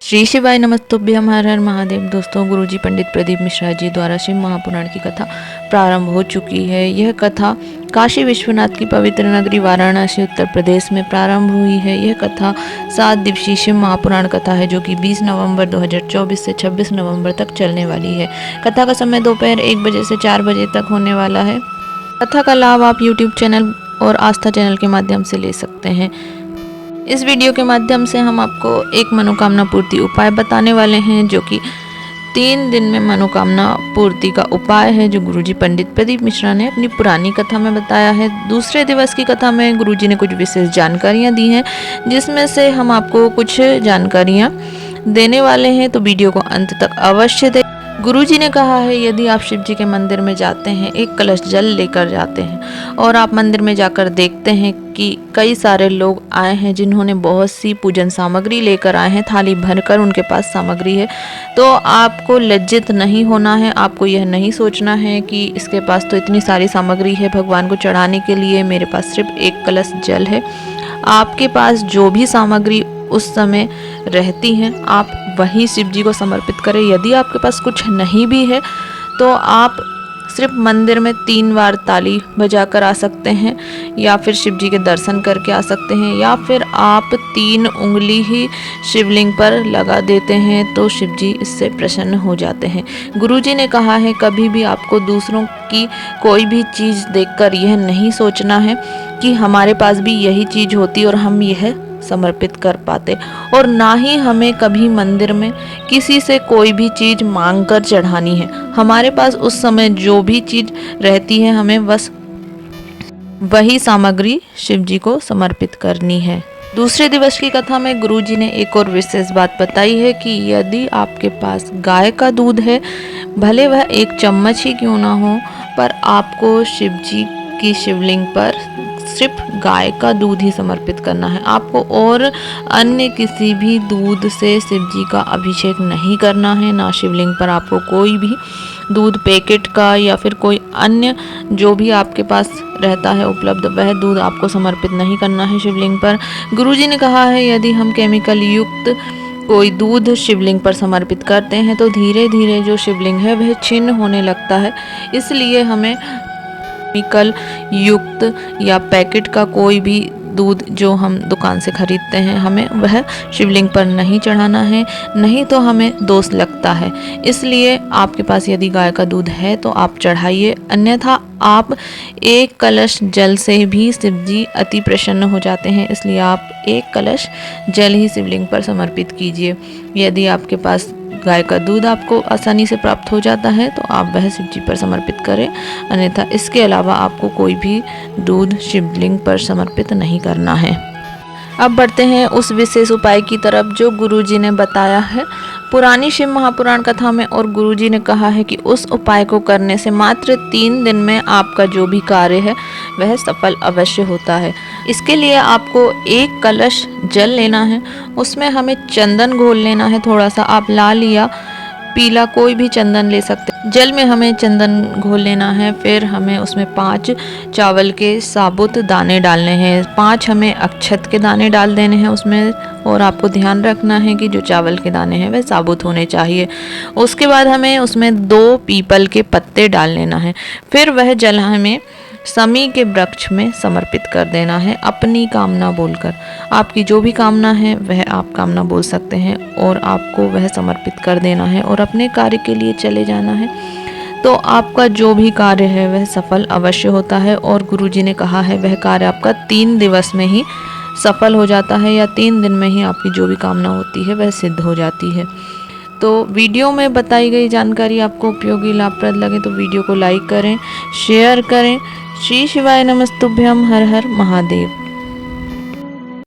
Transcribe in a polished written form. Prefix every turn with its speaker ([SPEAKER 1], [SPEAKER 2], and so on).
[SPEAKER 1] श्री शिवाय नमस्तुभ्यम हर हर महादेव। दोस्तों, गुरुजी पंडित प्रदीप मिश्रा जी द्वारा शिव महापुराण की कथा प्रारंभ हो चुकी है। यह कथा काशी विश्वनाथ की पवित्र नगरी वाराणसी उत्तर प्रदेश में प्रारंभ हुई है। यह कथा 7 दिवसीय शिव महापुराण कथा है जो कि 20 नवंबर 2024 से 26 नवंबर तक चलने वाली है। कथा का समय दोपहर 1 बजे से 4 बजे तक होने वाला है। कथा का लाभ आप YouTube चैनल और आस्था चैनल के माध्यम से ले सकते हैं। इस वीडियो के माध्यम से हम आपको एक मनोकामना पूर्ति उपाय बताने वाले हैं जो कि 3 दिन में मनोकामना पूर्ति का उपाय है, जो गुरुजी पंडित प्रदीप मिश्रा ने अपनी पुरानी कथा में बताया है। दूसरे दिवस की कथा में गुरुजी ने कुछ विशेष जानकारियां दी हैं, जिसमें से हम आपको कुछ जानकारियां देने वाले हैं, तो वीडियो को अंत तक अवश्य देखें। गुरुजी ने कहा है, यदि आप शिव जी के मंदिर में जाते हैं, एक कलश जल लेकर जाते हैं और आप मंदिर में जाकर देखते हैं कि कई सारे लोग आए हैं जिन्होंने बहुत सी पूजन सामग्री लेकर आए हैं, थाली भरकर उनके पास सामग्री है, तो आपको लज्जित नहीं होना है। आपको यह नहीं सोचना है कि इसके पास तो इतनी सारी सामग्री है भगवान को चढ़ाने के लिए, मेरे पास सिर्फ एक कलश जल है। आपके पास जो भी सामग्री उस समय रहती हैं, आप वही शिव जी को समर्पित करें। यदि आपके पास कुछ नहीं भी है तो आप सिर्फ मंदिर में 3 बार ताली बजाकर आ सकते हैं, या फिर शिव जी के दर्शन करके आ सकते हैं, या फिर आप 3 उंगली ही शिवलिंग पर लगा देते हैं तो शिव जी इससे प्रसन्न हो जाते हैं। गुरुजी ने कहा है, कभी भी आपको दूसरों की कोई भी चीज़ देखकर यह नहीं सोचना है कि हमारे पास भी यही चीज़ होती और हम यह समर्पित कर पाते, और ना ही हमें कभी मंदिर में किसी से कोई भी चीज़ मांग कर चढ़ानी है। हमारे पास उस समय जो भी चीज़ रहती है, हमें बस वही सामग्री शिव जी को समर्पित करनी है। दूसरे दिवस की कथा में गुरुजी ने एक और विशेष बात बताई है कि यदि आपके पास गाय का दूध है, भले वह 1 चम्मच ही क्यों ना हो, पर आपको शिव जी की शिवलिंग पर सिर्फ गाय का दूध ही समर्पित करना है। आपको और अन्य किसी भी दूध से शिव जी का अभिषेक नहीं करना है। ना शिवलिंग पर आपको कोई भी दूध पैकेट का या फिर कोई अन्य जो भी आपके पास रहता है उपलब्ध, वह दूध आपको समर्पित नहीं करना है शिवलिंग पर। गुरुजी ने कहा है, यदि हम केमिकल युक्त कोई दूध शिवलिंग पर समर्पित करते हैं तो धीरे धीरे जो शिवलिंग है वह छिन्न होने लगता है। इसलिए हमें केमिकल युक्त या पैकेट का कोई भी दूध जो हम दुकान से खरीदते हैं, हमें वह शिवलिंग पर नहीं चढ़ाना है, नहीं तो हमें दोष लगता है। इसलिए आपके पास यदि गाय का दूध है तो आप चढ़ाइए, अन्यथा आप 1 कलश जल से भी शिव जी अति प्रसन्न हो जाते हैं। इसलिए आप 1 कलश जल ही शिवलिंग पर समर्पित कीजिए। यदि आपके पास गाय का दूध आपको आसानी से प्राप्त हो जाता है तो आप वह शिव जी पर समर्पित करें, अन्यथा इसके अलावा आपको कोई भी दूध शिवलिंग पर समर्पित नहीं करना है। अब बढ़ते हैं उस विशेष उपाय की तरफ जो गुरुजी ने बताया है पुरानी शिव महापुराण कथा में, और गुरुजी ने कहा है कि उस उपाय को करने से मात्र 3 दिन में आपका जो भी कार्य है वह सफल अवश्य होता है। इसके लिए आपको 1 कलश जल लेना है, उसमें हमें चंदन घोल लेना है, थोड़ा सा आप लाल या पीला कोई भी चंदन ले सकते हैं। जल में हमें चंदन घोल लेना है, फिर हमें उसमें 5 चावल के साबुत दाने डालने हैं, 5 हमें अक्षत के दाने डाल देने हैं उसमें, और आपको ध्यान रखना है कि जो चावल के दाने हैं वह साबुत होने चाहिए। उसके बाद हमें उसमें 2 पीपल के पत्ते डाल लेना है, फिर वह जल हमें समी के वृक्ष में समर्पित कर देना है अपनी कामना बोलकर। आपकी जो भी कामना है वह आप कामना बोल सकते हैं और आपको वह समर्पित कर देना है और अपने कार्य के लिए चले जाना है, तो आपका जो भी कार्य है वह सफल अवश्य होता है। और गुरुजी ने कहा है वह कार्य आपका 3 दिवस में ही सफल हो जाता है, या 3 दिन में ही आपकी जो भी कामना होती है वह सिद्ध हो जाती है। तो वीडियो में बताई गई जानकारी आपको उपयोगी लाभप्रद लगे तो वीडियो को लाइक करें, शेयर करें। श्री शिवाय नमस्तुभ्यम हर हर महादेव।